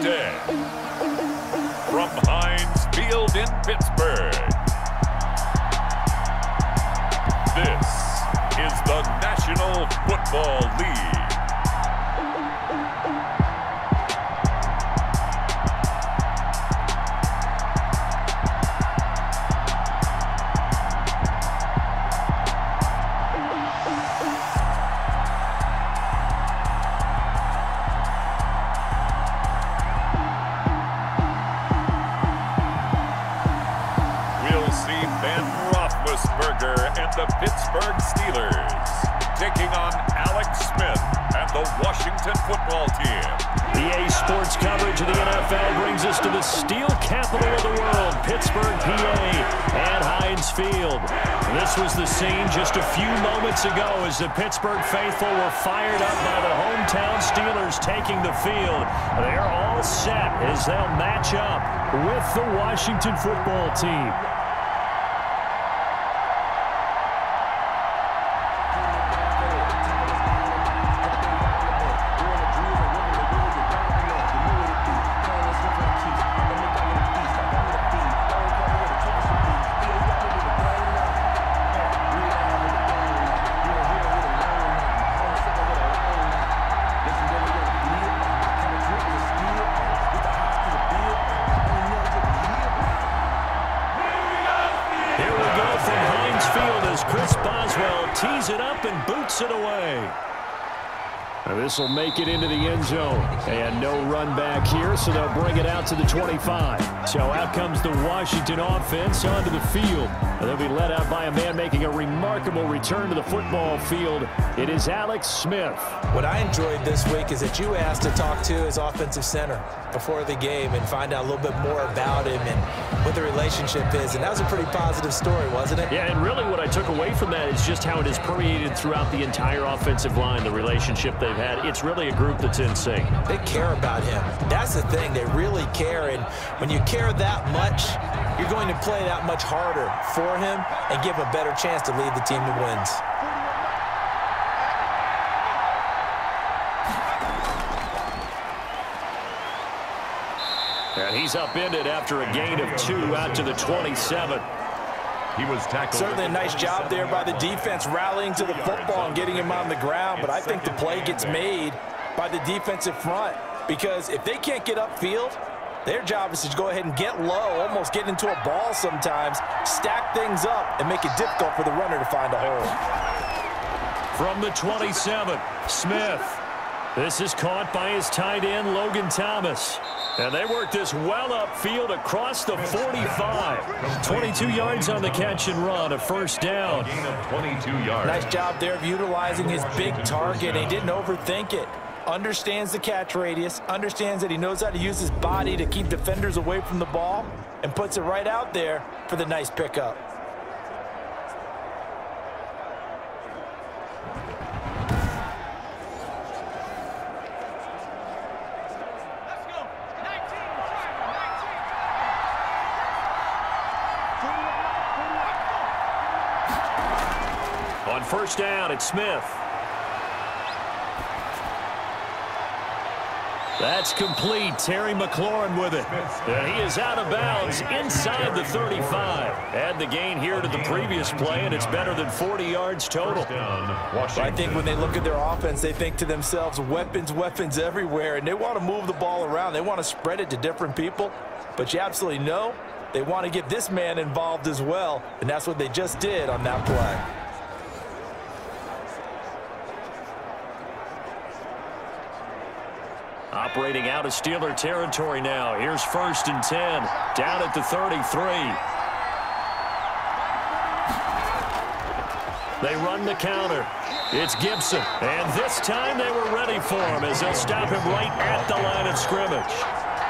the from Heinz Field in Pittsburgh. This is the National Football League. And the Pittsburgh Steelers taking on Alex Smith and the Washington football team. EA Sports coverage of the NFL brings us to the steel capital of the world, Pittsburgh, PA, at Heinz Field. This was the scene just a few moments ago as the Pittsburgh faithful were fired up by the hometown Steelers taking the field. They're all set as they'll match up with the Washington football team. Tees it up and boots it away. This will make it into the end zone. And no run back here, so they'll bring it out to the 25. So out comes the Washington offense onto the field. And they'll be led out by a man making a remarkable return to the football field. It is Alex Smith. What I enjoyed this week is that you asked to talk to his offensive center before the game and find out a little bit more about him and what the relationship is. And that was a pretty positive story, wasn't it? Yeah, and really what I took away from that is just how it has permeated throughout the entire offensive line, the relationship they've had. It's really a group that's in sync. They care about him. That's the thing. They really care. And when you care that much, you're going to play that much harder for him and give him a better chance to lead the team to wins. And he's upended after a gain of 2 out to the 27. He was tackled. Certainly a nice job there by the defense rallying to the football and getting him on the ground, but I think the play gets made by the defensive front because if they can't get upfield, their job is to go ahead and get low, almost get into a ball sometimes, stack things up, and make it difficult for the runner to find a hole. From the 27, Smith. This is caught by his tight end, Logan Thomas. And they work this well upfield across the 45. 22 yards on the catch and run, a first down. Gain of 22 yards. Nice job there of utilizing his big target. He didn't overthink it. Understands the catch radius, understands that he knows how to use his body to keep defenders away from the ball, and puts it right out there for the nice pickup. On first down, it's Smith. That's complete. Terry McLaurin with it. And he is out of bounds inside the 35. Add the gain here to the previous play, and it's better than 40 yards total. I think when they look at their offense, they think to themselves, weapons, weapons everywhere, and they want to move the ball around. They want to spread it to different people. But you absolutely know they want to get this man involved as well, and that's what they just did on that play. Operating out of Steeler territory now. Here's 1st and 10. Down at the 33. They run the counter. It's Gibson. And this time they were ready for him as they'll stop him right at the line of scrimmage.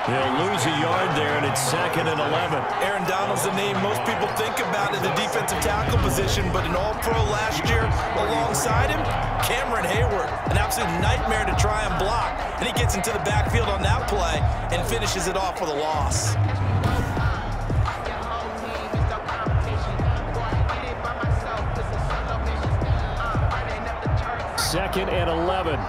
He'll lose a yard there, and it's 2nd and 11. Aaron Donald's the name most people think about in the defensive tackle position, but an All-Pro last year alongside him, Cameron Hayward, an absolute nightmare to try and block. And he gets into the backfield on that play and finishes it off with a loss. Second and 11.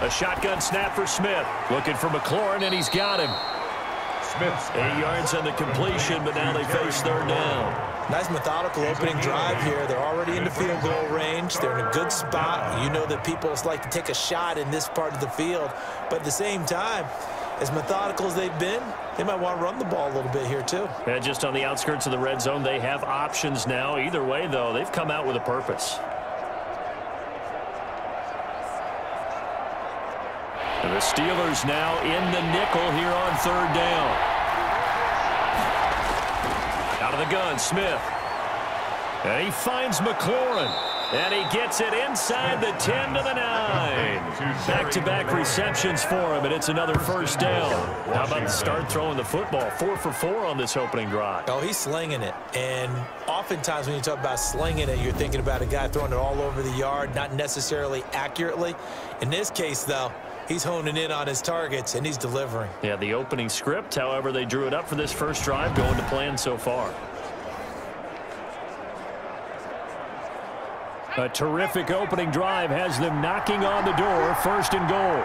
A shotgun snap for Smith. Looking for McLaurin, and he's got him. 8 yards on the completion, but now they face third down. Nice methodical opening drive here. They're already in the field goal range. They're in a good spot. You know that people like to take a shot in this part of the field. But at the same time, as methodical as they've been, they might want to run the ball a little bit here too. Yeah, just on the outskirts of the red zone, they have options now. Either way, though, they've come out with a purpose. And the Steelers now in the nickel here on third down. Out of the gun, Smith. And he finds McLaurin. And he gets it inside the 10 to the 9. Back-to-back receptions for him, and it's another first down. How about the start throwing the football? 4 for 4 on this opening drive. Oh, he's slinging it. And oftentimes when you talk about slinging it, you're thinking about a guy throwing it all over the yard, not necessarily accurately. In this case, though, he's honing in on his targets, and he's delivering. Yeah, the opening script, however, they drew it up for this first drive, going to plan so far. A terrific opening drive has them knocking on the door. First and goal.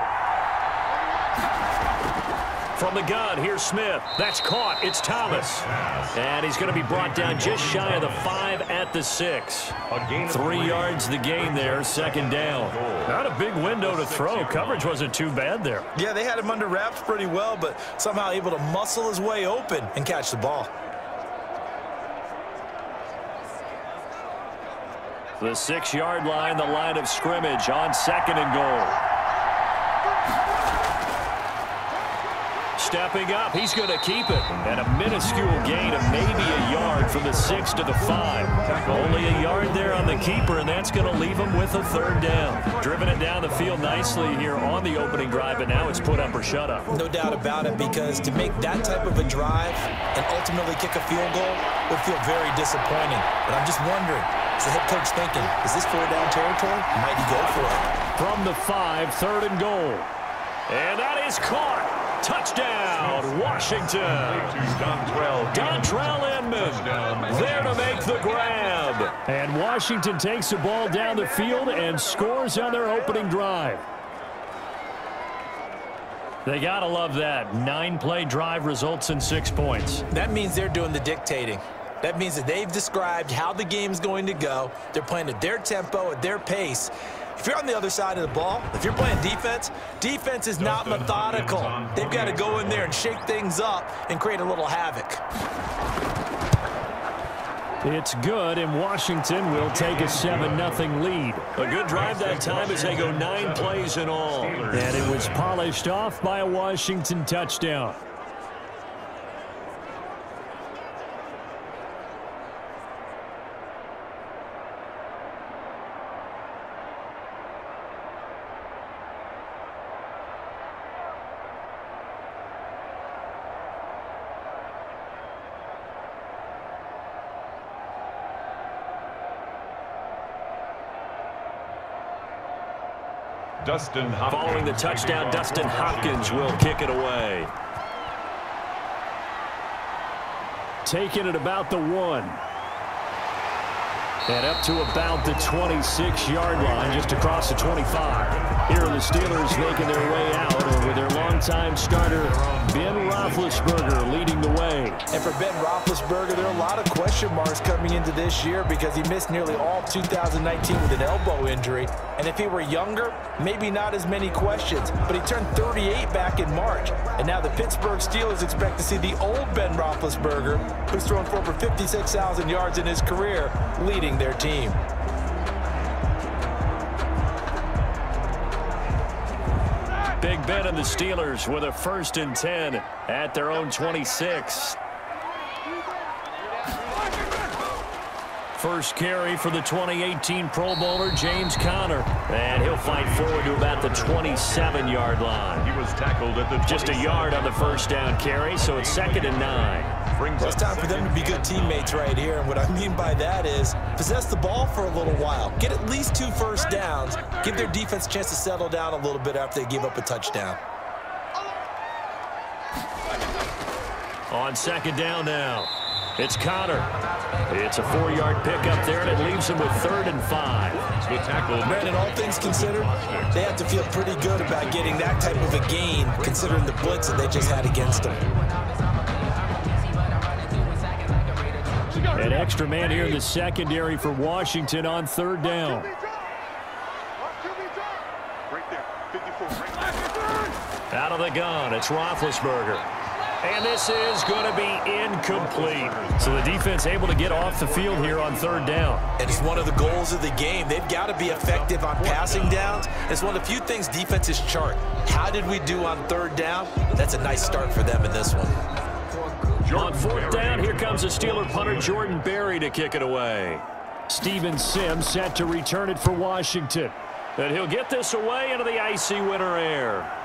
From the gun, here's Smith. That's caught. It's Thomas. And he's going to be brought down just shy of the 5 at the 6. 3 yards the gain there, second down. Not a big window to throw. Coverage wasn't too bad there. Yeah, they had him under wraps pretty well, but somehow able to muscle his way open and catch the ball. The 6-yard line, the line of scrimmage on second and goal. Stepping up, he's going to keep it. And a minuscule gain of maybe a yard from the 6 to the 5. Only a yard there on the keeper, and that's going to leave him with a third down. Driven it down the field nicely here on the opening drive, but now it's put up or shut up. No doubt about it, because to make that type of a drive and ultimately kick a field goal would feel very disappointing. But I'm just wondering, is the head coach thinking, is this 4-down territory? Might he go for it? From the 5, third and goal. And that is caught. Touchdown, Washington. Dontrell Inman there to make the grab. And Washington takes the ball down the field and scores on their opening drive. They got to love that. 9-play drive results in 6 points. That means they're doing the dictating. That means that they've described how the game's going to go. They're playing at their tempo, at their pace. If you're on the other side of the ball, if you're playing defense, defense is not methodical. They've got to go in there and shake things up and create a little havoc. It's good, and Washington will take a 7-0 lead. A good drive that time as they go 9 plays in all. And it was polished off by a Washington touchdown. Following the touchdown, Dustin Hopkins will kick it away. Taking it about the 1. And up to about the 26-yard line, just across the 25. Here are the Steelers making their way out with their longtime starter, Ben Roethlisberger, leading the way. And for Ben Roethlisberger, there are a lot of question marks coming into this year because he missed nearly all 2019 with an elbow injury. And if he were younger, maybe not as many questions. But he turned 38 back in March. And now the Pittsburgh Steelers expect to see the old Ben Roethlisberger, who's thrown for over 56,000 yards in his career, leading their team. Big Ben and the Steelers with a 1st and 10 at their own 26. First carry for the 2018 Pro Bowler, James Conner. And he'll fight forward to about the 27-yard line. He was tackled at the just a yard on the first down carry, so it's 2nd and 9. It's time for them to be good teammates right here. And what I mean by that is possess the ball for a little while. Get at least 2 first downs. Give their defense a chance to settle down a little bit after they give up a touchdown. On 2nd down now. It's Connor. It's a 4-yard pickup there, and it leaves him with 3rd and 5. The tackle. Brandon, all things considered, they have to feel pretty good about getting that type of a gain, considering the blitz that they just had against them. An extra man here in the secondary for Washington on 3rd down. Out of the gun, it's Roethlisberger. And this is going to be incomplete. So the defense able to get off the field here on 3rd down. And it's one of the goals of the game. They've got to be effective on passing downs. It's one of the few things defenses chart. How did we do on 3rd down? That's a nice start for them in this one. On 4th down, here comes the Steeler punter Jordan Berry to kick it away. Steven Sims set to return it for Washington. And he'll get this away into the icy winter air.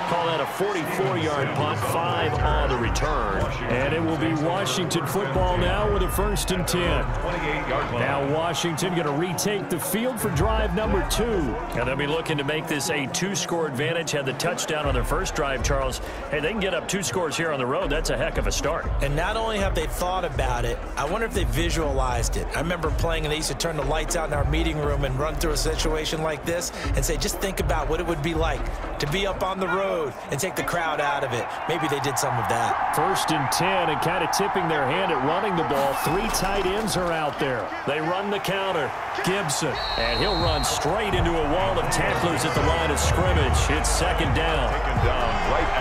Call that a 44-yard punt, 5 on the return. And it will be Washington football now with a 1st and 10. Now Washington going to retake the field for drive number 2. And they'll be looking to make this a 2-score advantage. Had the touchdown on their first drive, Charles. Hey, they can get up 2 scores here on the road. That's a heck of a start. And not only have they thought about it, I wonder if they visualized it. I remember playing and they used to turn the lights out in our meeting room and run through a situation like this and say, just think about what it would be like to be up on the road and take the crowd out of it. Maybe they did some of that. 1st and 10, and kind of tipping their hand at running the ball. 3 tight ends are out there. They run the counter. Gibson, and he'll run straight into a wall of tacklers at the line of scrimmage. It's 2nd down.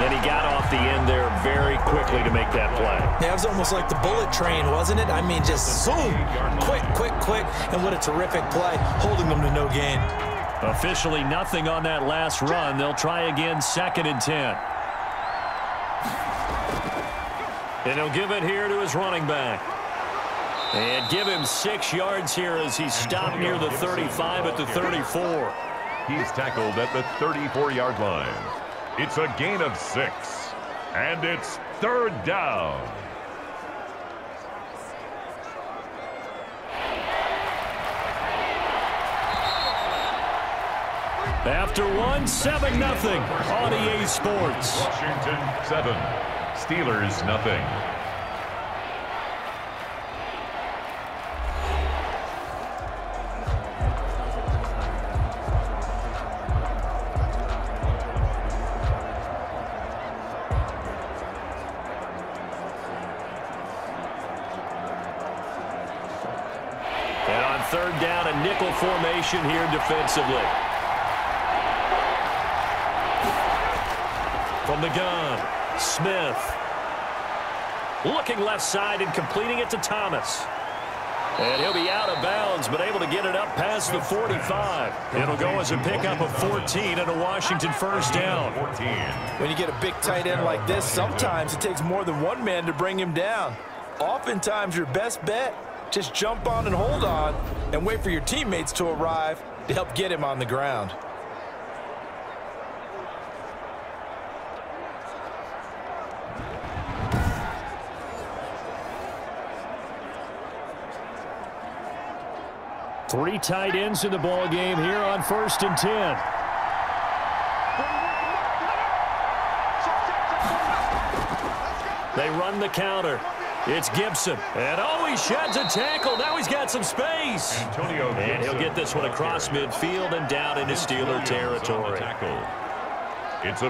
And he got off the end there very quickly to make that play. Yeah, it was almost like the bullet train, wasn't it? I mean, just zoom, quick, quick, quick, and what a terrific play, holding them to no gain. Officially nothing on that last run. They'll try again, 2nd and 10. And he'll give it here to his running back. And give him 6 yards here as he stopped near the 35 at the 34. He's tackled at the 34-yard line. It's a gain of 6. And it's 3rd down. After 1, 7-0 on EA Sports. Washington 7, Steelers nothing. And on 3rd down, a nickel formation here defensively. From the gun, Smith. Looking left side and completing it to Thomas. And he'll be out of bounds, but able to get it up past the 45. It'll go as a pickup of 14 and a Washington 1st down. When you get a big tight end like this, sometimes it takes more than one man to bring him down. Oftentimes, your best bet, just jump on and hold on and wait for your teammates to arrive to help get him on the ground. Three tight ends in the ball game here on 1st and 10. They run the counter. It's Gibson. And oh, he sheds a tackle. Now he's got some space. And he'll get this one across midfield and down into Steeler territory.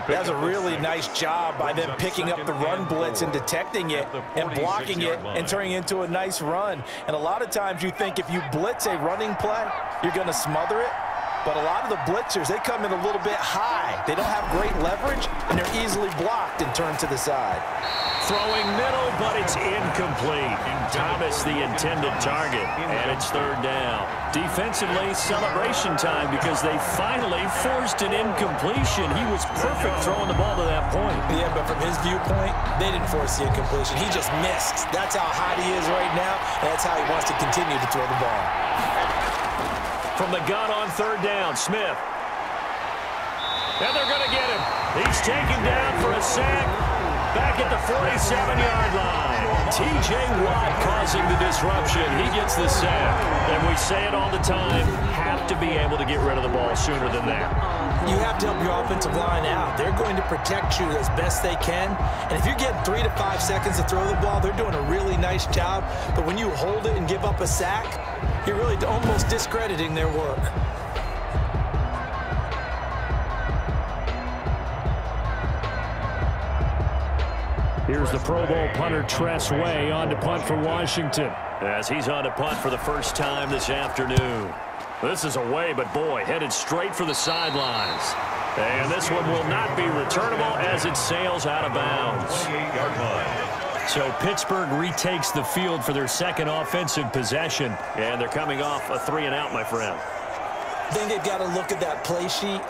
That's a really nice job by them picking up the run blitz and detecting it and blocking it and turning it into a nice run. And a lot of times you think if you blitz a running play, you're going to smother it. But a lot of the blitzers, they come in a little bit high. They don't have great leverage, and they're easily blocked and turned to the side. Throwing middle, but it's incomplete. Thomas, the intended target, and it's 3rd down. Defensively, celebration time because they finally forced an incompletion. He was perfect throwing the ball to that point. Yeah, but from his viewpoint, they didn't force the incompletion. He just missed. That's how hot he is right now, and that's how he wants to continue to throw the ball. From the gun on 3rd down, Smith. And they're going to get him. He's taken down for a sack. back at the 47-yard line. T.J. Watt causing the disruption. He gets the sack. And we say it all the time, have to be able to get rid of the ball sooner than that. You have to help your offensive line out. They're going to protect you as best they can. And if you're getting 3 to 5 seconds to throw the ball, they're doing a really nice job. But when you hold it and give up a sack, you're really almost discrediting their work. Here's the Pro Bowl punter Tress Way on to punt for Washington, as he's on to punt for the first time this afternoon. This is away, but boy, headed straight for the sidelines. And this one will not be returnable as it sails out of bounds. So Pittsburgh retakes the field for their second offensive possession, and they're coming off a 3-and-out, my friend. I think they've got to look at that play sheet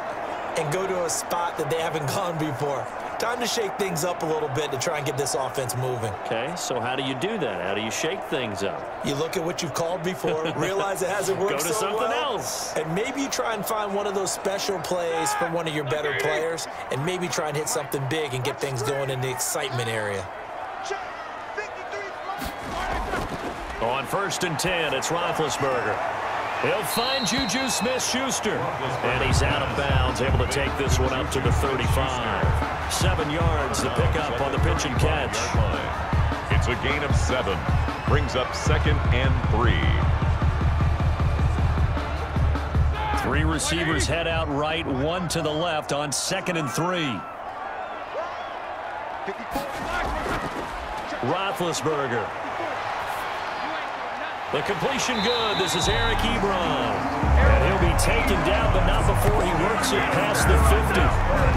and go to a spot that they haven't gone before. Time to shake things up a little bit to try and get this offense moving. Okay, so how do you do that? How do you shake things up? You look at what you've called before, realize it hasn't worked so well. Go to something else. And maybe you try and find one of those special plays from one of your better players, and maybe try and hit something big and get things going in the excitement area. On 1st and 10, it's Roethlisberger. He'll find Juju Smith-Schuster. And he's out of bounds, able to take this one up to the 35. 7 yards, the pickup on the pitch and catch. It's a gain of 7. Brings up 2nd and 3. 3 receivers head out right, 1 to the left on 2nd and 3. Roethlisberger. The completion good. This is Eric Ebron. And he'll be taken down, but not before he works it past the 50.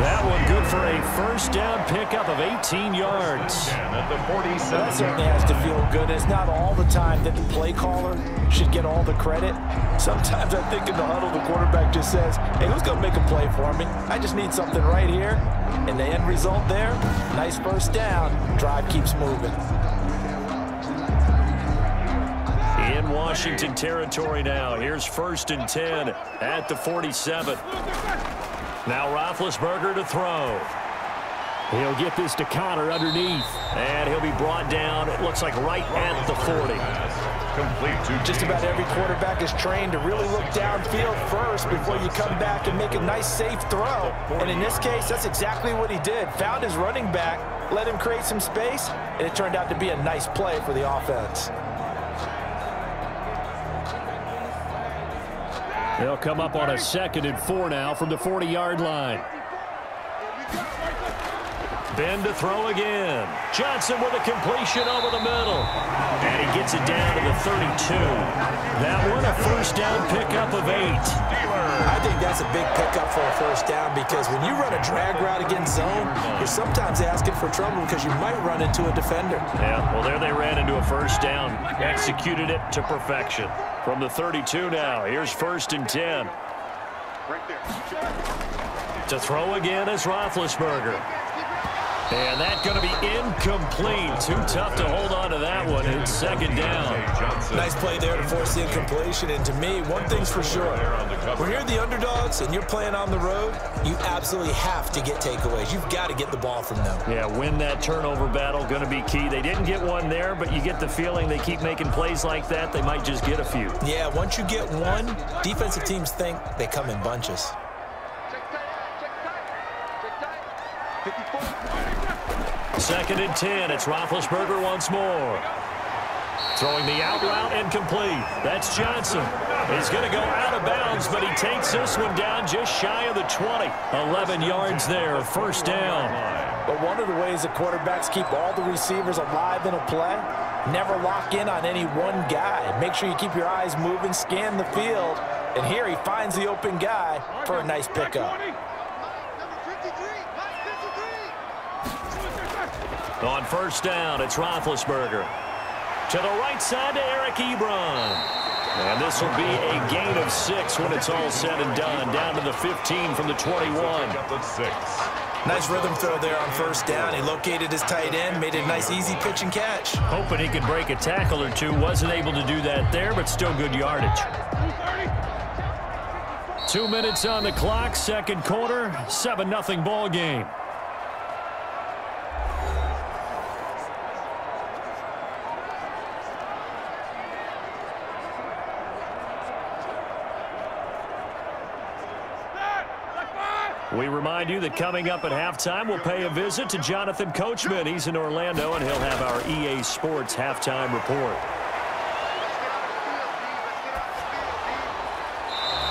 That one good for a first down pickup of 18 yards. At the 47. That certainly has to feel good. It's not all the time that the play caller should get all the credit. Sometimes I think in the huddle, the quarterback just says, hey, who's going to make a play for me? I just need something right here. And the end result there, nice first down. Drive keeps moving. In Washington territory now. Here's 1st and 10 at the 47. Now Roethlisberger to throw. He'll get this to Connor underneath. And he'll be brought down, it looks like right at the 40. Complete to just about every quarterback is trained to really look downfield first before you come back and make a nice, safe throw. And in this case, that's exactly what he did. Found his running back, let him create some space, and it turned out to be a nice play for the offense. They'll come up on a 2nd and 4 now from the 40-yard line. Ben to throw again. Johnson with a completion over the middle. And he gets it down to the 32. That one a first down pickup of 8. I think that's a big pickup for a first down because when you run a drag route against zone, you're sometimes asking for trouble because you might run into a defender. Yeah, well, there they ran into a first down. Executed it to perfection. From the 32 now, here's 1st and 10. To throw again is Roethlisberger. And that's going to be incomplete. Too tough to hold on to that one. It's 2nd down. Nice play there to force the incompletion. And to me, one thing's for sure. When you're the underdogs and you're playing on the road, you absolutely have to get takeaways. You've got to get the ball from them. Yeah, win that turnover battle, going to be key. They didn't get one there, but you get the feeling they keep making plays like that, they might just get a few. Yeah, once you get one, defensive teams think they come in bunches. 2nd and 10. It's Roethlisberger once more. Throwing the out route incomplete. That's Johnson. He's going to go out of bounds, but he takes this one down just shy of the 20. 11 yards there, first down. But one of the ways that quarterbacks keep all the receivers alive in a play, never lock in on any one guy. Make sure you keep your eyes moving, scan the field, and here he finds the open guy for a nice pickup. On first down, it's Roethlisberger. To the right side to Eric Ebron. And this will be a gain of 6 when it's all said and done. Down to the 15 from the 21. Nice rhythm throw there on first down. He located his tight end, made it a nice, easy pitch and catch. Hoping he could break a tackle or two. Wasn't able to do that there, but still good yardage. 2 minutes on the clock, second quarter, 7-0 ball game. We remind you that coming up at halftime, we'll pay a visit to Jonathan Coachman. He's in Orlando, and he'll have our EA Sports halftime report.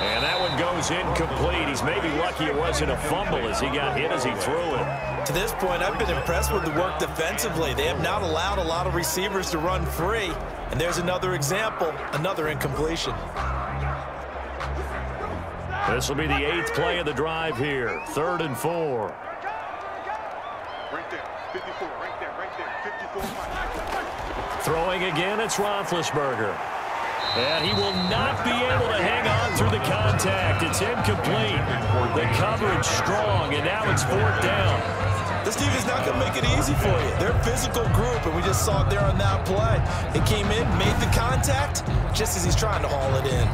And that one goes incomplete. He's maybe lucky it wasn't a fumble as he got hit as he threw it. To this point, I've been impressed with the work defensively. They have not allowed a lot of receivers to run free. And there's another example, another incompletion. This will be the 8th play of the drive here. 3rd and 4. Right there, 54, right there, 54. Throwing again, it's Roethlisberger. And he will not be able to hang on through the contact. It's incomplete. The coverage strong, and now it's 4th down. This team is not going to make it easy for you. They're a physical group, and we just saw it there on that play. It came in, made the contact, just as he's trying to haul it in.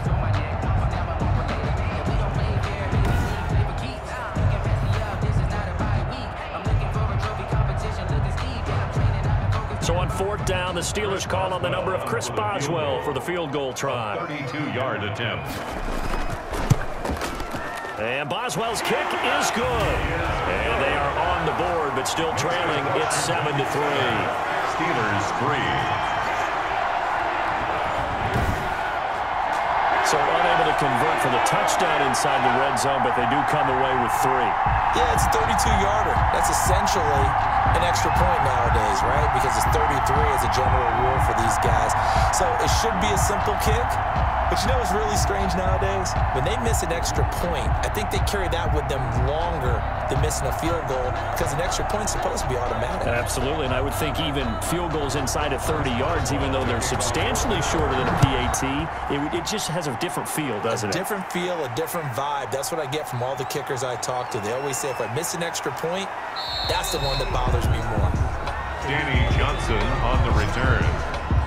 So on 4th down, the Steelers call on the number of Chris Boswell for the field goal try. 32-yard attempt. And Boswell's kick is good. And they are on the board, but still trailing. It's 7-3. Steelers 3. So unable to convert for the touchdown inside the red zone, but they do come away with 3. Yeah, it's a 32-yarder. That's essentially an extra point nowadays, right? Because it's 33 as a general rule for these guys. So it should be a simple kick. But you know what's really strange nowadays? When they miss an extra point, I think they carry that with them longer than missing a field goal because an extra point's supposed to be automatic. Absolutely, and I would think even field goals inside of 30 yards, even though they're substantially shorter than a PAT, it just has a different feel, doesn't it? A different feel, a different vibe. That's what I get from all the kickers I talk to. They always say if I miss an extra point, that's the one that bothers me more. Danny Johnson on the return.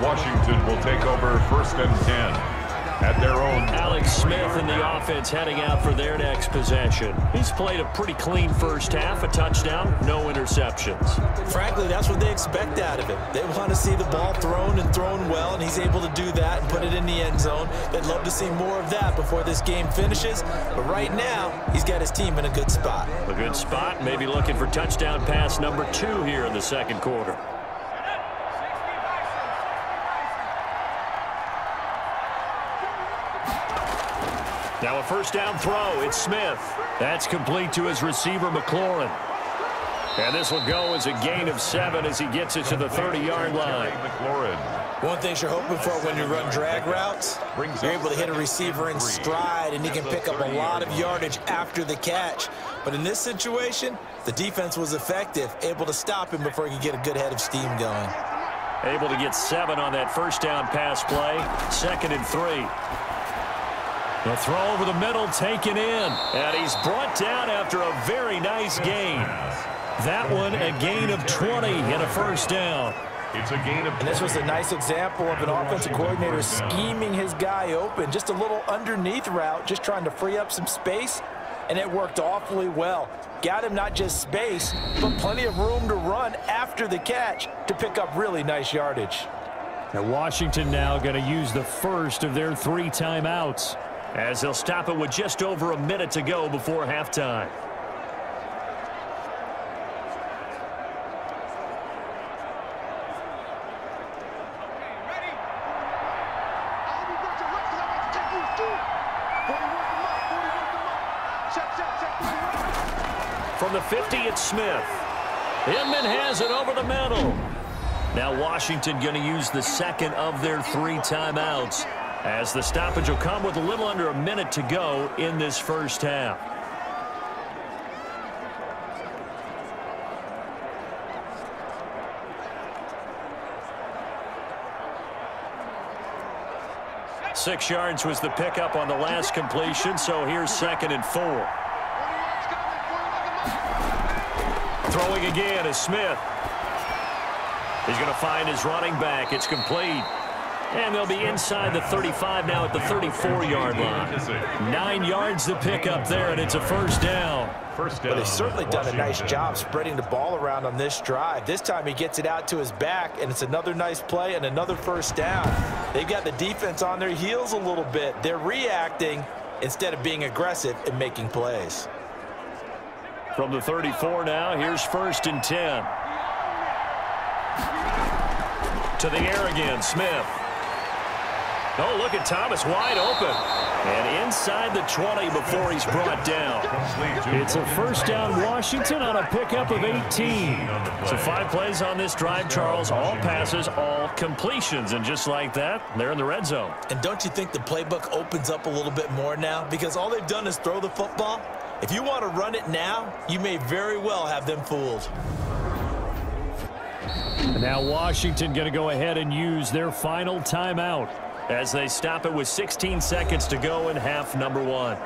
Washington will take over 1st and 10. At their own. Alex Smith in the offense heading out for their next possession. He's played a pretty clean first half, a touchdown, no interceptions. Frankly, that's what they expect out of him. They want to see the ball thrown and thrown well, and he's able to do that and put it in the end zone. They'd love to see more of that before this game finishes, but right now, he's got his team in a good spot. A good spot, maybe looking for touchdown pass number 2 here in the 2nd quarter. Now a 1st down throw. It's Smith. That's complete to his receiver, McLaurin. And this will go as a gain of 7 as he gets it to the 30-yard line. One thing you're hoping for when you run drag routes, you're able to hit a receiver in stride, and he can pick up a lot of yardage after the catch. But in this situation, the defense was effective, able to stop him before he could get a good head of steam going. Able to get 7 on that 1st down pass play. 2nd and 3. The throw over the middle taken in. And he's brought down after a very nice gain. That one a gain of 20 and a 1st down. It's a gain of 20. And this was a nice example of an offensive coordinator scheming his guy open. Just a little underneath route, just trying to free up some space. And it worked awfully well. Got him not just space, but plenty of room to run after the catch to pick up really nice yardage. Now Washington now going to use the first of their 3 timeouts, as they'll stop it with just over a minute to go before halftime. From the 50, it's Smith. Inman has it over the middle. Now Washington going to use the 2nd of their 3 timeouts, as the stoppage will come with a little under a minute to go in this 1st half. Six yards was the pickup on the last completion, so here's 2nd and 4. Throwing again is Smith. He's going to find his running back. It's complete. And they'll be inside the 35 now at the 34-yard line. 9 yards to pick up there, and it's a 1st down. But they've certainly done a nice job spreading the ball around on this drive. This time he gets it out to his back, and it's another nice play and another 1st down. They've got the defense on their heels a little bit. They're reacting instead of being aggressive and making plays. From the 34 now, here's 1st and 10. To the air again, Smith. Oh, look at Thomas wide open. And inside the 20 before he's brought down. It's a 1st down Washington on a pickup of 18. So 5 plays on this drive, Charles. All passes, all completions. And just like that, they're in the red zone. And don't you think the playbook opens up a little bit more now? Because all they've done is throw the football. If you want to run it now, you may very well have them fooled. And now Washington going to go ahead and use their final timeout as they stop it with 16 seconds to go in half number 1.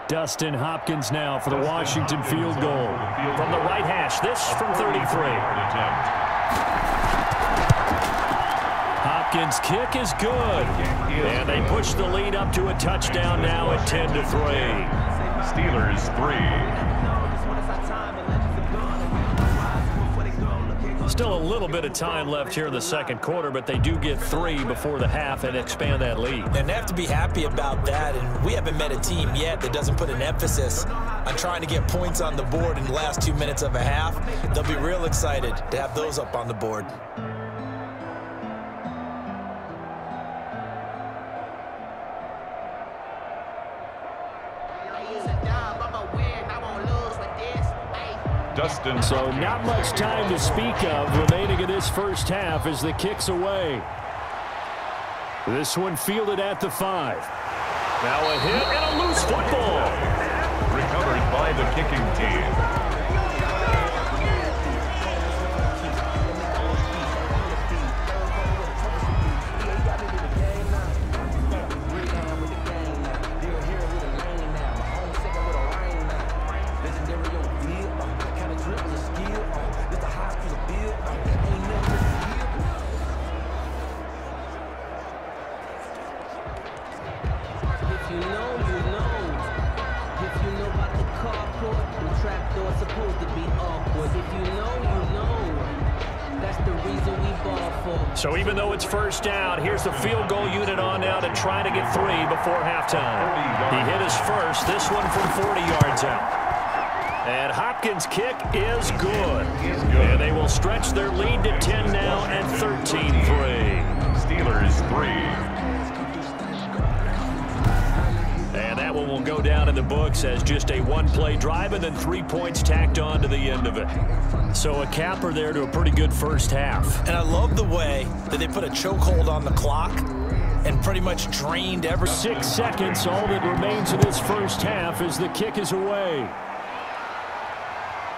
Dustin Hopkins now for the Washington field goal. From the right hash, this from 33. Hopkins' kick is good. And they push the lead up to a touchdown now at 10-3. Steelers 3. Still a little bit of time left here in the second quarter, but they do get 3 before the half and expand that lead. And they have to be happy about that, and we haven't met a team yet that doesn't put an emphasis on trying to get points on the board in the last 2 minutes of a half. They'll be real excited to have those up on the board. So not much time to speak of remaining in this first half as the kick's away. This one fielded at the 5. Now a hit and a loose football. Recovered by the kicking team. So even though it's first down, here's the field goal unit on now to try to get 3 before halftime. He hit his first, this one from 40 yards out. And Hopkins' kick is good. And they will stretch their lead to 10 now and 13-3. Steelers 3. And that one will go down in the books as just a 1-play drive and then 3 points tacked on to the end of it. So a capper there to a pretty good first half. And I love the way that they put a chokehold on the clock and pretty much drained every 6 seconds. All that remains in this first half as the kick is away.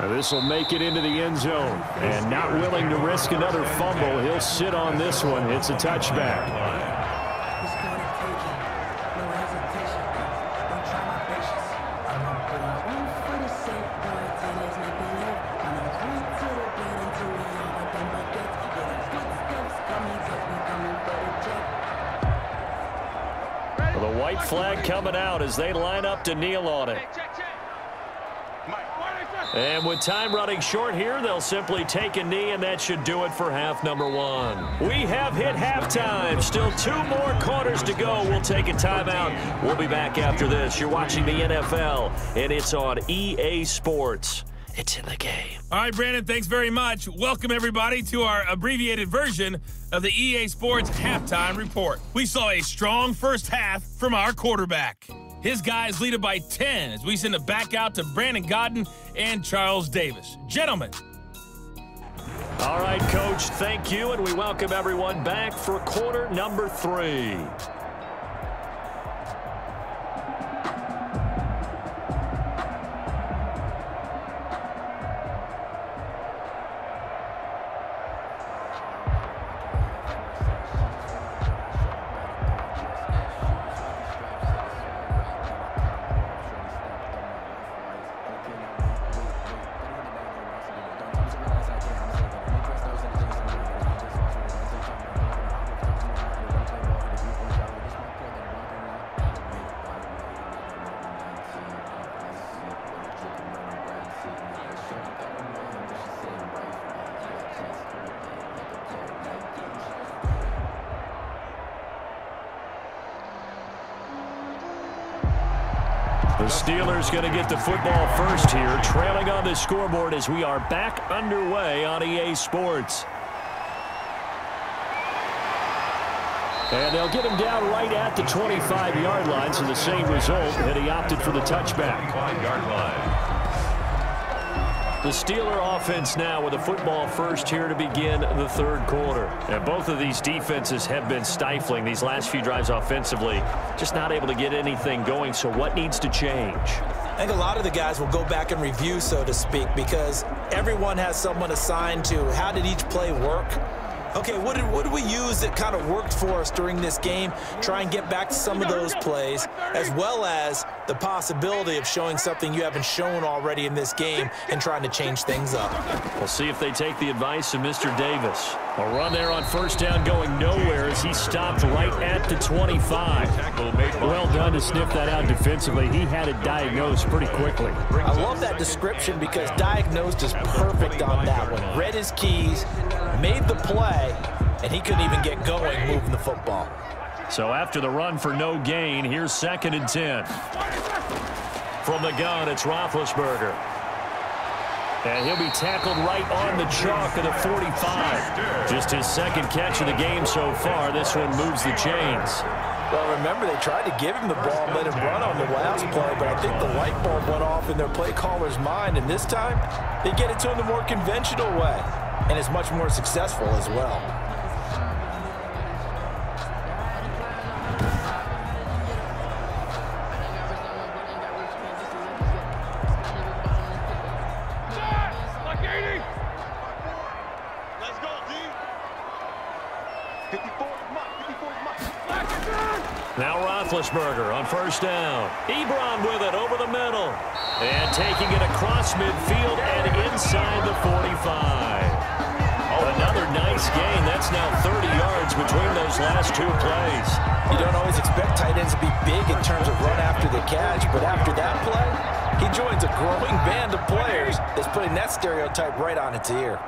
This will make it into the end zone. And not willing to risk another fumble, he'll sit on this one. It's a touchback. The white flag coming out as they line up to kneel on it. And with time running short here, they'll simply take a knee, and that should do it for half number 1. We have hit halftime. Still 2 more quarters to go. We'll take a timeout. We'll be back after this. You're watching the NFL, and it's on EA Sports. It's in the game. All right, Brandon, thanks very much. Welcome, everybody, to our abbreviated version of the EA Sports Halftime Report. We saw a strong first half from our quarterback. His guys lead it by 10 as we send it back out to Brandon Godden and Charles Davis. Gentlemen. All right, Coach, thank you, and we welcome everyone back for quarter number 3. The Steelers going to get the football first here, trailing on the scoreboard as we are back underway on EA Sports. And they'll get him down right at the 25-yard line, so the same result, and he opted for the touchback. 5-yard line. The Steeler offense now with the football first here to begin the third quarter. And both of these defenses have been stifling these last few drives offensively, just not able to get anything going. So what needs to change? I think a lot of the guys will go back and review, so to speak, because everyone has someone assigned to how did each play work. Okay, what did we use that kind of worked for us during this game? Try and get back to some of those plays, as well as the possibility of showing something you haven't shown already in this game and trying to change things up. We'll see if they take the advice of Mr. Davis. A run there on first down going nowhere as he stopped right at the 25. Well done to sniff that out defensively. He had it diagnosed pretty quickly. I love that description because diagnosed is perfect on that one. Read his keys, made the play, and he couldn't even get going moving the football. So after the run for no gain, here's 2nd and 10. From the gun, it's Roethlisberger. And he'll be tackled right on the chalk of the 45. Just his second catch of the game so far. This one moves the chains. Well, remember, they tried to give him the ball and let him run on the last play, but I think the light bulb went off in their play caller's mind, and this time they get it to him the more conventional way, and it's much more successful as well. Now Roethlisberger on first down. Ebron with it over the middle. And taking it across midfield and inside the 45. Another nice gain. That's now 30 yards between those last two plays. You don't always expect tight ends to be big in terms of run after the catch, but after that play, he joins a growing band of players that's putting that stereotype right on its ear.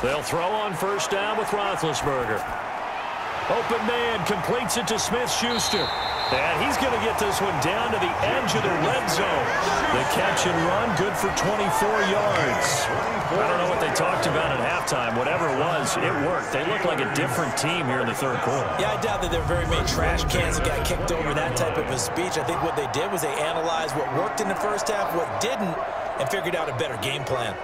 They'll throw on first down with Roethlisberger. Open man completes it to Smith-Schuster. And he's going to get this one down to the edge of the red zone. The catch and run, good for 24 yards. I don't know what they talked about at halftime. Whatever it was, it worked. They look like a different team here in the third quarter. Yeah, I doubt that there are very many trash cans that got kicked over that type of a speech. I think what they did was they analyzed what worked in the first half, what didn't, and figured out a better game plan.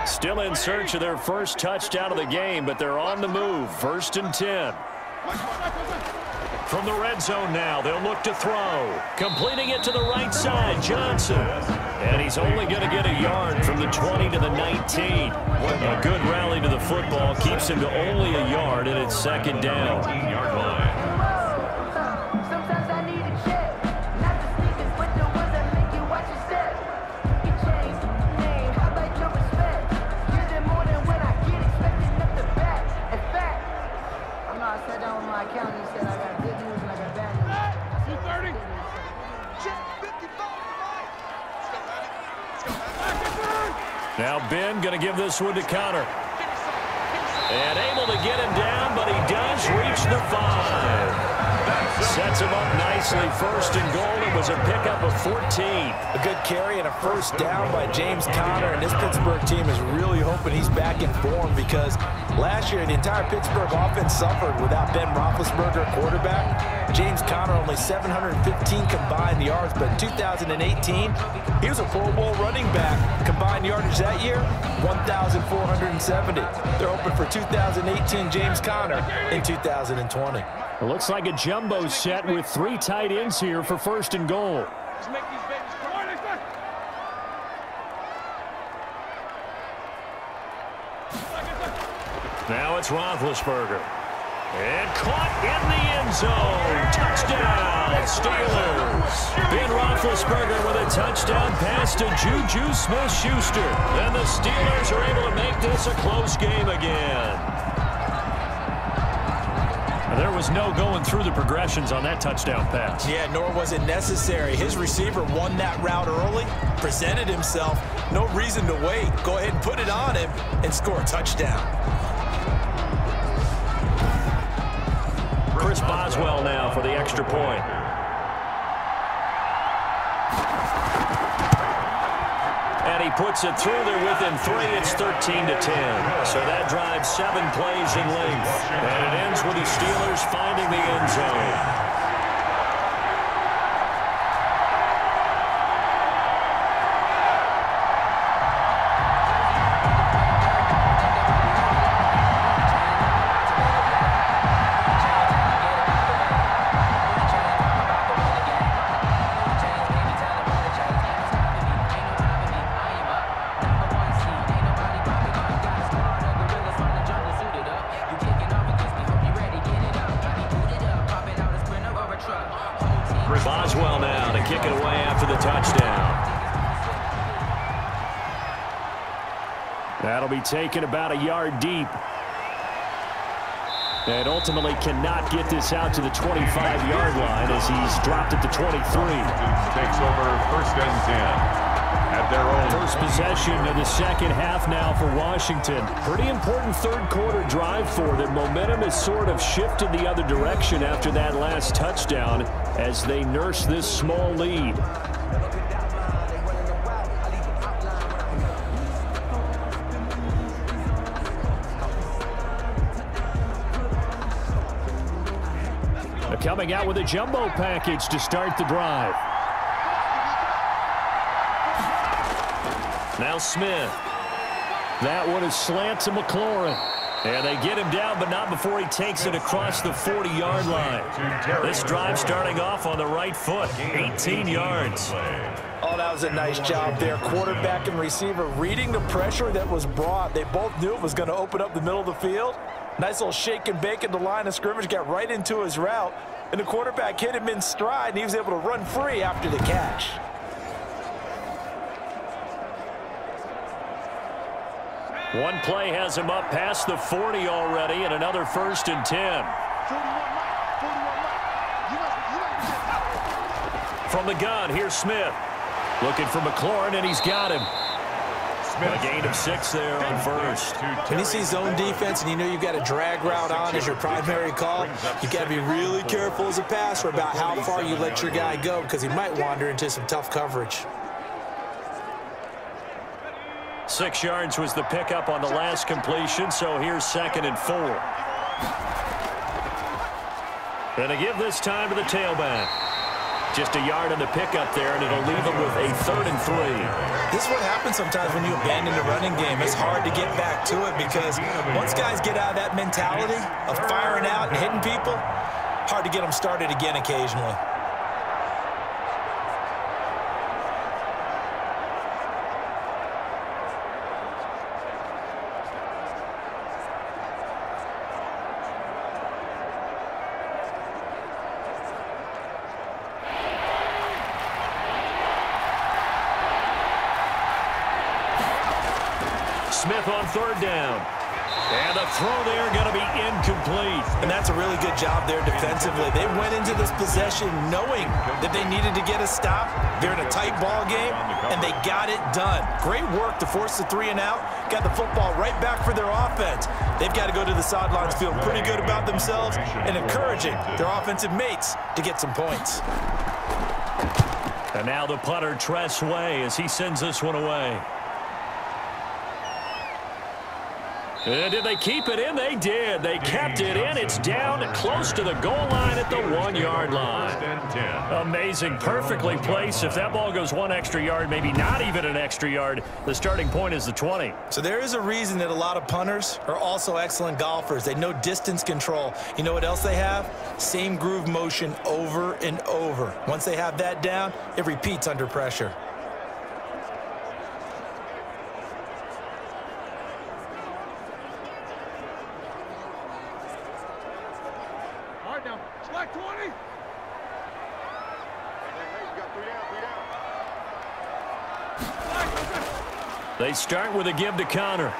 Still in search of their first touchdown of the game, but they're on the move. 1st and 10. From the red zone now, they'll look to throw. Completing it to the right side, Johnson. And he's only going to get a yard from the 20 to the 19. A good rally to the football keeps him to only a yard, and it's 2nd down. 19-yard line. Now Ben going to give this one to Connor. And able to get him down, but he does reach the 5. Sets him up nicely. 1st and goal. It was a pickup of 14. A good carry and a first down by James Conner, and this Pittsburgh team is really hoping he's back in form because last year the entire Pittsburgh offense suffered without Ben Roethlisberger, quarterback. James Conner only 715 combined yards, but in 2018 he was a Pro Bowl running back. Combined yardage that year, 1,470. They're hoping for 2018 James Conner in 2020. It looks like a jumbo set with 3 tight ends here for 1st and goal. Now it's Roethlisberger. And caught in the end zone. Touchdown, Steelers. Ben Roethlisberger with a touchdown pass to Juju Smith-Schuster. And the Steelers are able to make this a close game again. There was no going through the progressions on that touchdown pass. Yeah, nor was it necessary. His receiver won that route early, presented himself. No reason to wait. Go ahead and put it on him and score a touchdown. Chris Boswell now for the extra point. And he puts it through there within 3. It's 13-10. So that drives 7 plays in length. And it ends with the Steelers finding the end zone. Boswell now to kick it away after the touchdown. That'll be taken about a yard deep. And ultimately cannot get this out to the 25-yard line as he's dropped at the 23. Takes over 1st and 10. At their own. First possession of the second half now for Washington. Pretty important third-quarter drive for them. Momentum has sort of shifted the other direction after that last touchdown as they nurse this small lead. They're coming out with a jumbo package to start the drive. Now Smith. That one is slant to McLaurin. And they get him down, but not before he takes it across the 40-yard line. This drive starting off on the right foot, 18 yards. Oh, that was a nice job there. Quarterback and receiver reading the pressure that was brought. They both knew it was going to open up the middle of the field. Nice little shake and bake at the line of scrimmage, got right into his route. And the quarterback hit him in stride, and he was able to run free after the catch. One play has him up past the 40 already, and another 1st and 10. From the gun, here's Smith. Looking for McLaurin, and he's got him. A gain of 6 there on 1st. When you see zone defense and you know you've got a drag route on as your primary call, you've got to be really careful as a passer about how far you let your guy go because he might wander into some tough coverage. 6 yards was the pickup on the last completion, so here's 2nd and 4. And they give this time to the tailback. Just a yard on the pickup there, and it'll leave them with a 3rd and 3. This is what happens sometimes when you abandon the running game. It's hard to get back to it because once guys get out of that mentality of firing out and hitting people, hard to get them started again occasionally. Smith on 3rd down. And the throw there going to be incomplete. And that's a really good job there defensively. They went into this possession knowing that they needed to get a stop. They're in a tight ball game, and they got it done. Great work to force the 3 and out. Got the football right back for their offense. They've got to go to the sidelines feeling pretty good about themselves and encouraging their offensive mates to get some points. And now the punter, Tress Way, as he sends this one away. And did they keep it in? They did. They kept it in. It's down close to the goal line at the 1-yard line. Amazing. Perfectly placed. If that ball goes 1 extra yard, maybe not even an extra yard, the starting point is the 20. So there is a reason that a lot of punters are also excellent golfers. They know distance control. You know what else they have? Same groove motion over and over. Once they have that down, it repeats under pressure. They start with a give to Connor.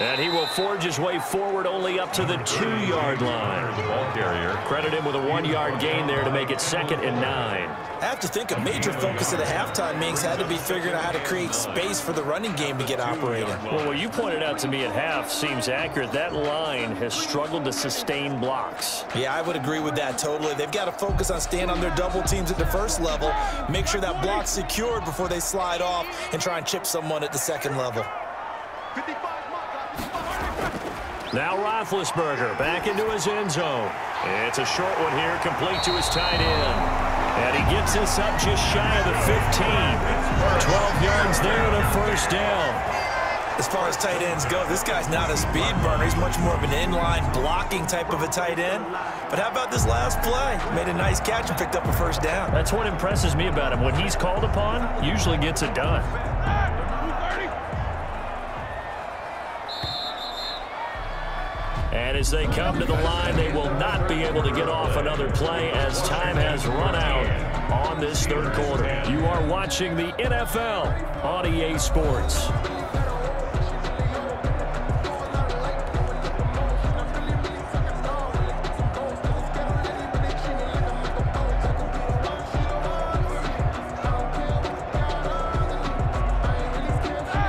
And he will forge his way forward only up to the 2-yard line. The ball carrier. Credit him with a 1-yard gain there to make it 2nd and 9. I have to think a major focus of the halftime meetings had to be figuring out how to create space for the running game to get operating. Well, what you pointed out to me at half seems accurate. That line has struggled to sustain blocks. Yeah, I would agree with that totally. They've got to focus on staying on their double teams at the first level, make sure that block's secured before they slide off and try and chip someone at the second level. Now Roethlisberger back into his end zone. It's a short one here, complete to his tight end. And he gets this up just shy of the 15. 12 yards there and a first down. As far as tight ends go, this guy's not a speed burner. He's much more of an inline blocking type of a tight end. But how about this last play? Made a nice catch and picked up a first down. That's what impresses me about him. When he's called upon, usually gets it done. And as they come to the line, they will not be able to get off another play as time has run out on this third quarter. You are watching the NFL on EA Sports.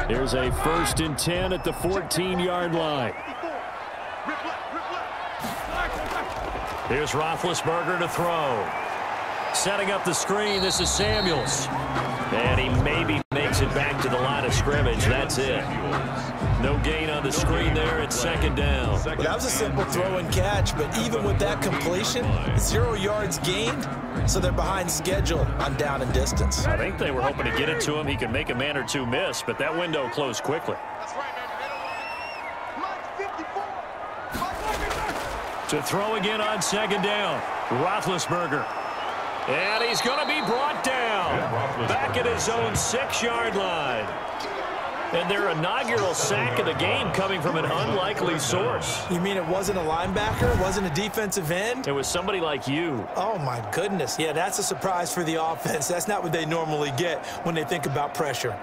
Here's a 1st and 10 at the 14-yard line. Here's Roethlisberger to throw. Setting up the screen, this is Samuels. And he maybe makes it back to the line of scrimmage. That's it. No gain on the screen there. It's 2nd down. Well, that was a simple throw and catch, but even with that completion, 0 yards gained, so they're behind schedule on down and distance. I think they were hoping to get it to him. He could make a man or two miss, but that window closed quickly. To throw again on 2nd down. Roethlisberger. And he's going to be brought down. Back at his own 6-yard line. And their inaugural sack of the game coming from an unlikely source. You mean it wasn't a linebacker? It wasn't a defensive end? It was somebody like you. Oh, my goodness. Yeah, that's a surprise for the offense. That's not what they normally get when they think about pressure.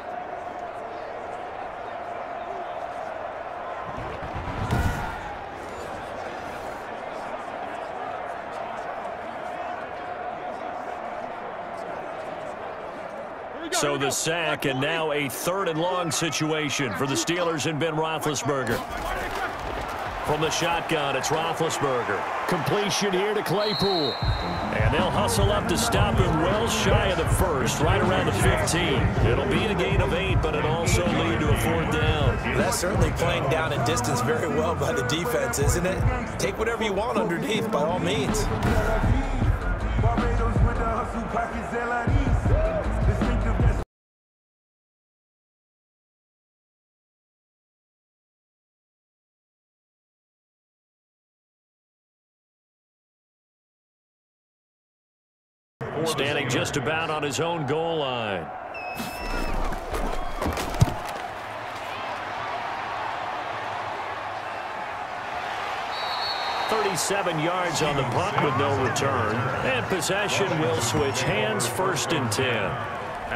So the sack, and now a 3rd and long situation for the Steelers and Ben Roethlisberger. From the shotgun, it's Roethlisberger. Completion here to Claypool. And they'll hustle up to stop him well shy of the 1st, right around the 15. It'll be a gain of 8, but it'll also lead to a 4th down. That's certainly playing down and distance very well by the defense, isn't it? Take whatever you want underneath, by all means. Standing just about on his own goal line. "37 yards on the punt with no return. And possession will switch hands, 1st and 10.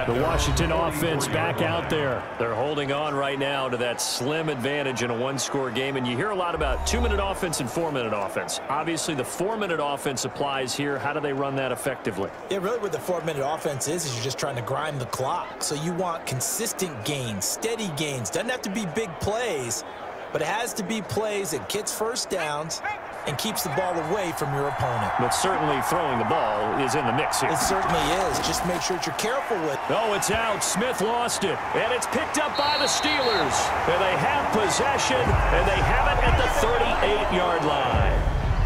The Washington offense back out there. They're holding on right now to that slim advantage in a 1-score game. And you hear a lot about 2-minute offense and 4-minute offense. Obviously, the 4-minute offense applies here. How do they run that effectively? Yeah, really what the 4-minute offense is you're just trying to grind the clock. So you want consistent gains, steady gains. Doesn't have to be big plays, but it has to be plays that gets first downs and keeps the ball away from your opponent. But certainly throwing the ball is in the mix here. It certainly is. Just make sure that you're careful with it. Oh, it's out. Smith lost it. And it's picked up by the Steelers. And they have possession, and they have it at the 38-yard line.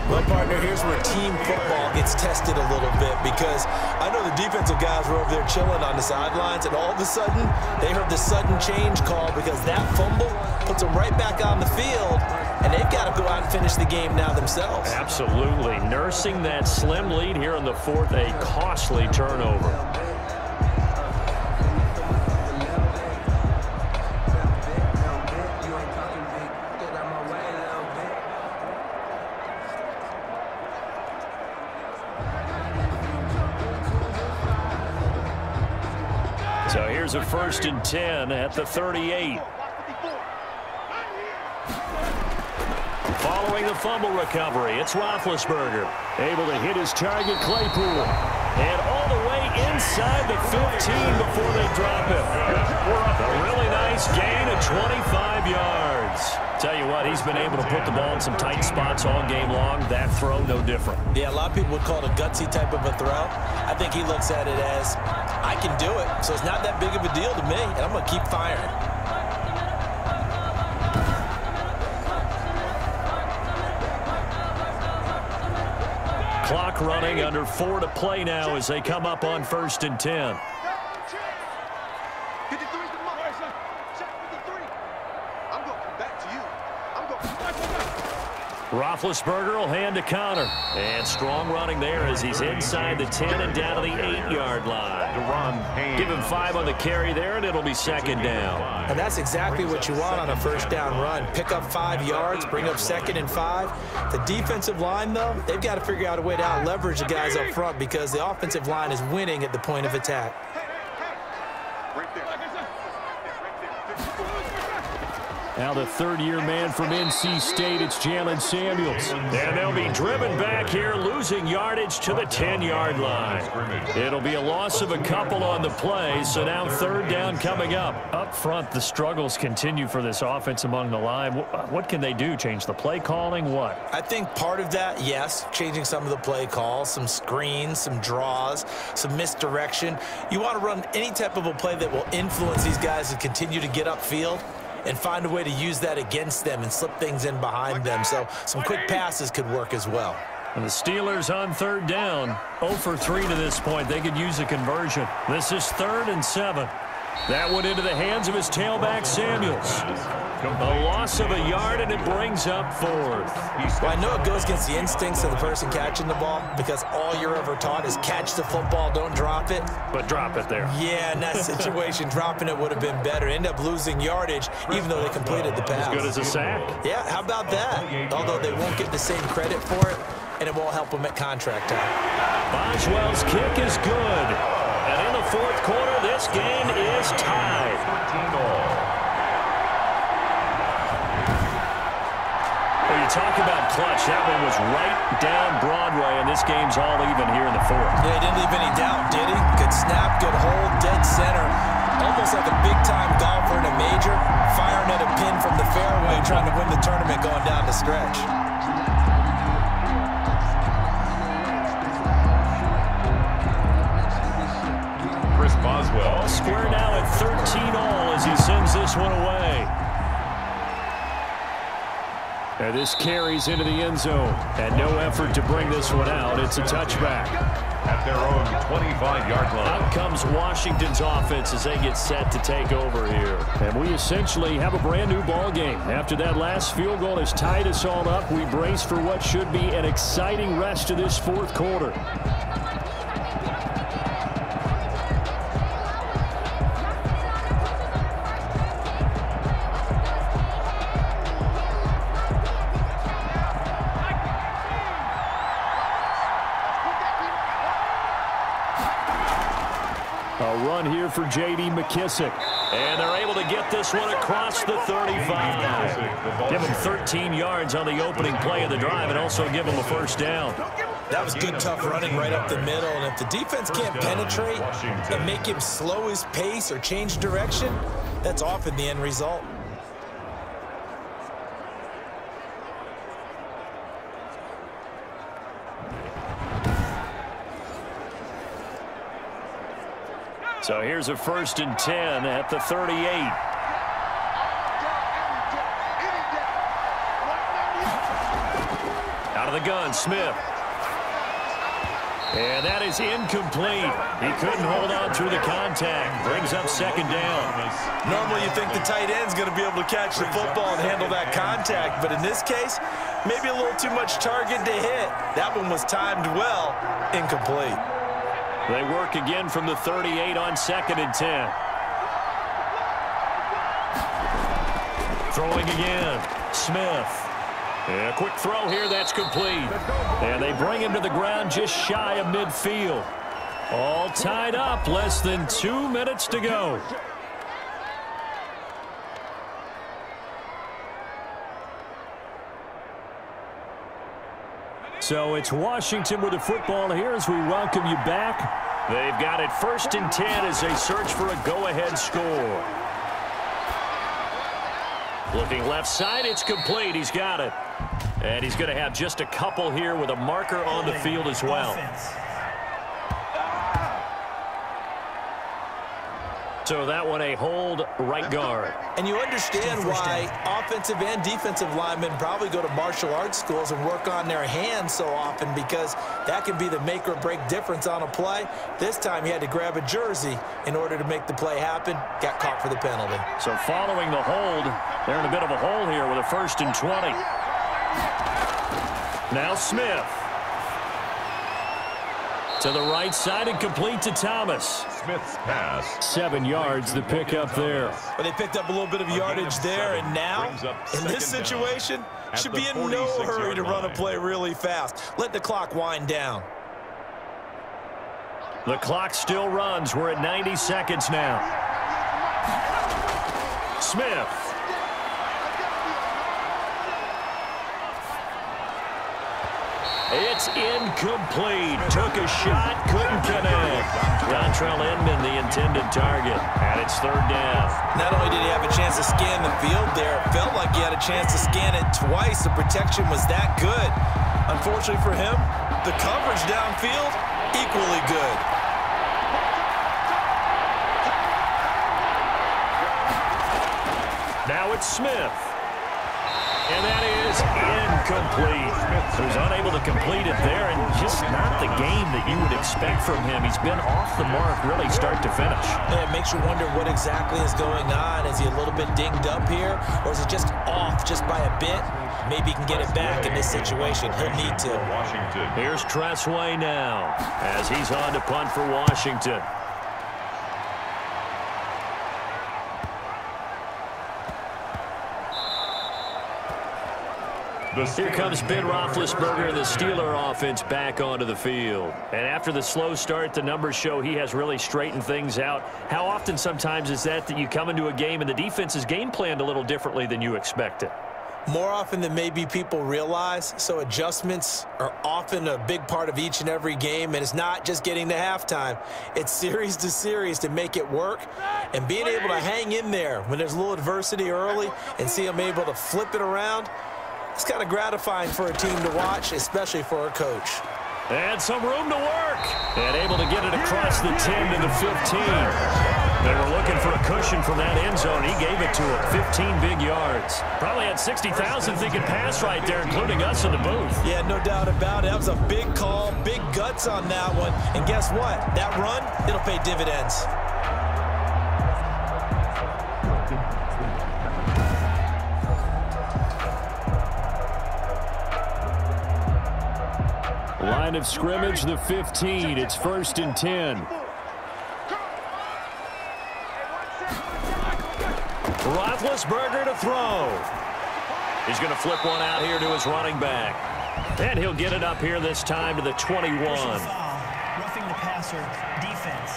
Well, partner, here's where team football gets tested a little bit, because I know the defensive guys were over there chilling on the sidelines, and all of a sudden, they heard the sudden change call because that fumble puts them right back on the field, and they've got to go out and finish the game now themselves. Absolutely. Nursing that slim lead here in the 4th, a costly turnover. So here's a 1st and 10 at the 38. Following the fumble recovery, it's Roethlisberger. Able to hit his target, Claypool. And all the way inside the 15 before they drop it. A really nice gain of 25 yards. Tell you what, he's been able to put the ball in some tight spots all game long. That throw, no different. Yeah, a lot of people would call it a gutsy type of a throw. I think he looks at it as, I can do it, so it's not that big of a deal to me, and I'm going to keep firing. Clock running, under 4 to play now as they come up on 1st and 10. Roethlisberger will hand to Connor. And strong running there as he's inside the 10 and down to the 8-yard line. Give him 5 on the carry there, and it'll be 2nd down. And that's exactly what you want on a 1st down run. Pick up 5 yards, bring up 2nd and 5. The defensive line, though, they've got to figure out a way to out-leverage the guys up front because the offensive line is winning at the point of attack. Now the 3rd-year man from NC State, it's Jalen Samuels. And they'll be driven back here, losing yardage to the 10-yard line. It'll be a loss of a couple on the play, so now 3rd down coming up. Up front, the struggles continue for this offense among the line. What can they do? Change the play calling? What? I think part of that, yes, changing some of the play calls, some screens, some draws, some misdirection. You want to run any type of a play that will influence these guys to continue to get upfield and find a way to use that against them and slip things in behind them. So some quick passes could work as well. And the Steelers on 3rd down, 0 for 3 to this point. They could use a conversion. This is 3rd and 7. That went into the hands of his tailback, Samuels. A loss of a yard, and it brings up 4th. Well, I know it goes against the instincts of the person catching the ball because all you're ever taught is catch the football, don't drop it. But drop it there. Yeah, in that situation, dropping it would have been better. End up losing yardage, even though they completed the pass. As good as a sack. Yeah, how about that? Although they won't get the same credit for it, and it won't help them at contract time. Boswell's kick is good. And in the 4th quarter, this game is tied. Well, you talk about clutch. That one was right down Broadway, and this game's all even here in the 4th. Yeah, he didn't leave any doubt, did he? Good snap, good hold, dead center. Almost like a big-time golfer in a major, firing at a pin from the fairway, trying to win the tournament going down the stretch. Boswell. Square now at 13 all as he sends this one away. And this carries into the end zone. And no effort to bring this one out. It's a touchback. At their own 25-yard line. Out comes Washington's offense as they get set to take over here. And we essentially have a brand new ball game. After that last field goal has tied us all up, we brace for what should be an exciting rest of this 4th quarter. Here for J.D. McKissick. And they're able to get this one across the 35. Give him 13 yards on the opening play of the drive and also give him a 1st down. That was good, tough running right up the middle. And if the defense can't penetrate and make him slow his pace or change direction, that's often the end result. So here's a 1st and 10 at the 38. Out of the gun, Smith. And that is incomplete. He couldn't hold on through the contact. Brings up 2nd down. Normally you think the tight end's going to be able to catch the football and handle that contact. But in this case, maybe a little too much target to hit. That one was timed well. Incomplete. They work again from the 38 on 2nd and 10. Throwing again. Smith. And a quick throw here, that's complete. And they bring him to the ground just shy of midfield. All tied up, less than 2 minutes to go. So it's Washington with the football here as we welcome you back. They've got it 1st and 10 as they search for a go-ahead score. Looking left side, it's complete. He's got it. And he's going to have just a couple here with a marker on the field as well. So that one a hold right guard. And you understand why offensive and defensive linemen probably go to martial arts schools and work on their hands so often, because that can be the make or break difference on a play. This time he had to grab a jersey in order to make the play happen. Got caught for the penalty. So following the hold, they're in a bit of a hole here with a 1st and 20. Now Smith. To the right side and complete to Thomas. Smith's pass. 7 yards, the pickup there. But they picked up a little bit of yardage there, and now, in this situation, should be in no hurry to run a play really fast. Let the clock wind down. The clock still runs. We're at 90 seconds now. Smith. It's incomplete. Took a shot, couldn't connect. Dontrell Inman, the intended target, and it's 3rd down. Not only did he have a chance to scan the field there, it felt like he had a chance to scan it twice. The protection was that good. Unfortunately for him, the coverage downfield, equally good. Now it's Smith. And that is incomplete. He was unable to complete it there, and just not the game that you would expect from him. He's been off the mark really start to finish. Yeah, it makes you wonder what exactly is going on. Is he a little bit dinged up here, or is it just off just by a bit? Maybe he can get it back in this situation. He'll need to. Here's Tressway now as he's on to punt for Washington. Here comes Ben Roethlisberger, the Steeler offense, back onto the field. And after the slow start, the numbers show he has really straightened things out. How often sometimes is that you come into a game and the defense is game planned a little differently than you expected? More often than maybe people realize, so adjustments are often a big part of each and every game, and it's not just getting to halftime. It's series to series to make it work, and being able to hang in there when there's a little adversity early and see them able to flip it around, it's kind of gratifying for a team to watch, especially for a coach. And some room to work. And able to get it across the 10 to the 15. They were looking for a cushion from that end zone. He gave it to him. 15 big yards. Probably had 60,000 thinking pass right there, including us in the booth. Yeah, no doubt about it. That was a big call, big guts on that one. And guess what? That run, it'll pay dividends. Line of scrimmage, the 15. It's 1st and 10. Roethlisberger to throw. He's going to flip one out here to his running back. And he'll get it up here this time to the 21. Roughing the passer, defense.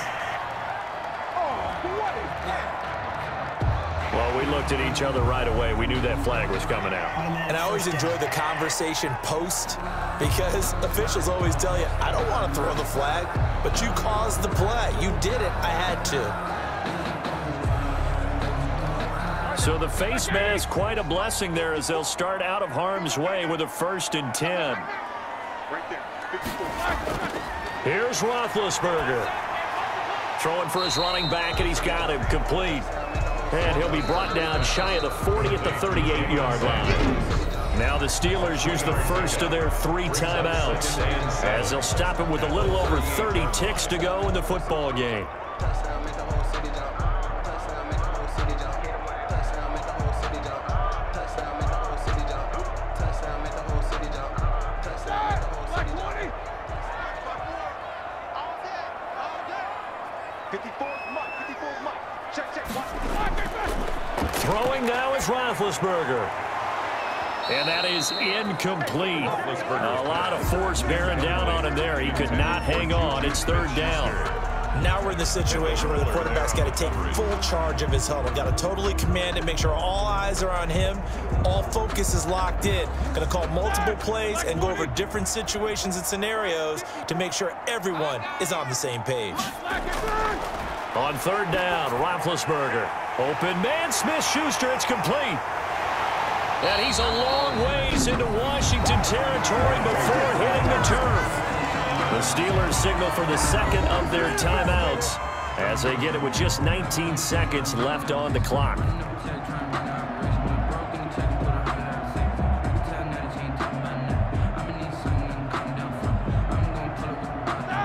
Well, we looked at each other right away. We knew that flag was coming out. And I always enjoy the conversation post, because officials always tell you, I don't want to throw the flag, but you caused the play. You did it. I had to. So the face mask, quite a blessing there as they'll start out of harm's way with a 1st and 10. Here's Roethlisberger. Throwing for his running back, and he's got him complete. And he'll be brought down shy of the 40 at the 38-yard line. Now the Steelers use the first of their 3 timeouts as they'll stop him with a little over 30 ticks to go in the football game. Throwing now is Roethlisberger. And that is incomplete. A lot of force bearing down on him there. He could not hang on. It's 3rd down. Now we're in the situation where the quarterback's got to take full charge of his huddle. Got to totally command it, make sure all eyes are on him. All focus is locked in. Going to call multiple plays and go over different situations and scenarios to make sure everyone is on the same page. On third down, Roethlisberger. Open man, Smith-Schuster, it's complete. And he's a long ways into Washington territory before hitting the turf. The Steelers signal for the second of their timeouts as they get it with just 19 seconds left on the clock.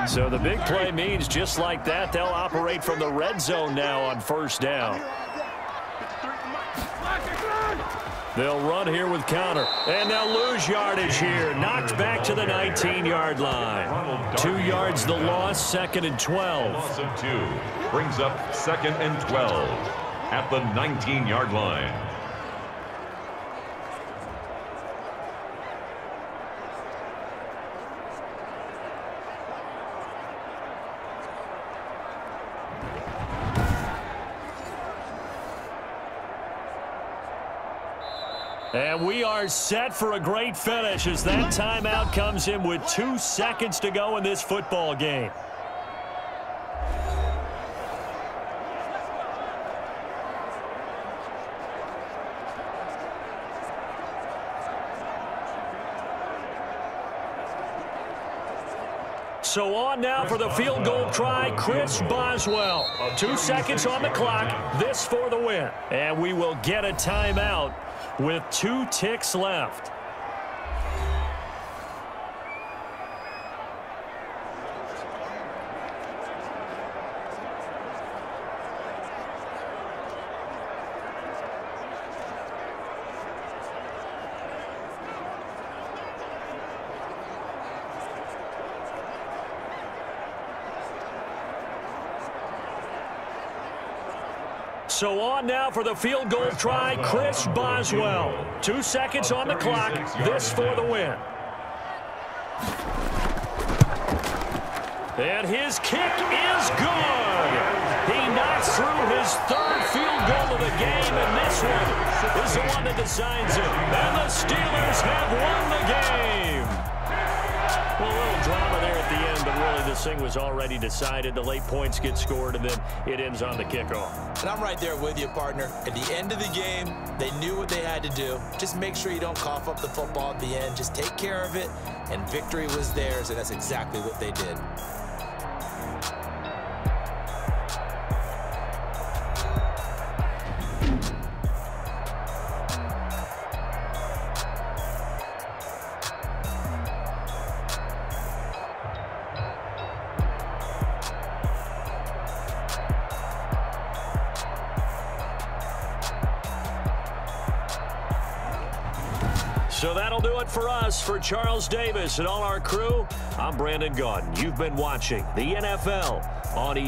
So the big play means just like that, they'll operate from the red zone now on first down. They'll run here with counter, and they'll lose yardage here. Knocked back to the 19-yard line. 2 yards the loss, 2nd and 12. Loss of 2 brings up 2nd and 12 at the 19-yard line. And we are set for a great finish as that timeout comes in with 2 seconds to go in this football game. So on now for the field goal try, Chris Boswell. 2 seconds on the clock, this for the win. And we will get a timeout with 2 ticks left. So on now for the field goal try, Chris Boswell. 2 seconds on the clock, this for the win. And his kick is good. He knocks through his 3rd field goal of the game, and this one is the one that decides it. And the Steelers have won the game. Well, a little drama there at the end, but really this thing was already decided. The late points get scored, and then it ends on the kickoff. And I'm right there with you, partner. At the end of the game, they knew what they had to do. Just make sure you don't cough up the football at the end. Just take care of it, and victory was theirs, and that's exactly what they did. So that'll do it for us. For Charles Davis and all our crew, I'm Brandon Gaudin. You've been watching the NFL on EA.